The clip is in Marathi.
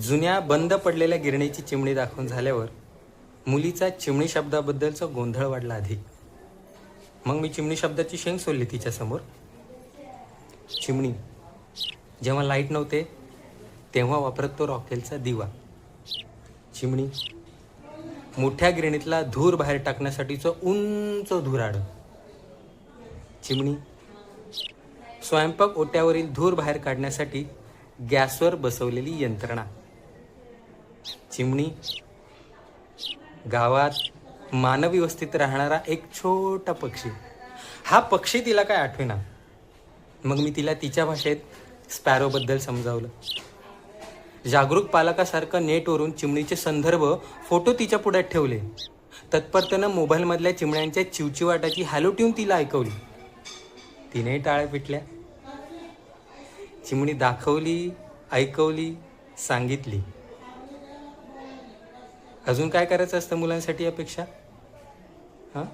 जुन्या बंद पडलेल्या गिरणीची चिमणी दाखवून झाल्यावर मुलीचा चिमणी शब्दाबद्दलचा गोंधळ वाढला अधिक. मग मी चिमणी शब्दाची शेंग सोडली तिच्यासमोर. चिमणी जेव्हा लाईट नव्हते तेव्हा वापरत तो रॉकेलचा दिवा. चिमणी मोठ्या गिरणीतला धूर बाहेर टाकण्यासाठीचं उंच धुराड. चिमणी स्वयंपाक ओट्यावरील धूर बाहेर काढण्यासाठी गॅसवर बसवलेली यंत्रणा. चिमणी गावात मानवी वस्तीत राहणारा एक छोटा पक्षी. हा पक्षी तिला काय आठवेना. मग मी तिला तिच्या भाषेत स्पॅरोबद्दल समजावलं. जागरूक पालकासारखं नेटवरून चिमणीचे संदर्भ फोटो तिच्या पुढ्यात ठेवले. तत्परतेनं मोबाईलमधल्या चिमण्यांच्या चिवचिवाटाची हॅलो ट्यून तिला ऐकवली. तिने टाळ्या पिटल्या. चिमणी दाखवली, ऐकवली, सांगितली. अजून काय करायचं असतं मुलांसाठी अपेक्षा? हां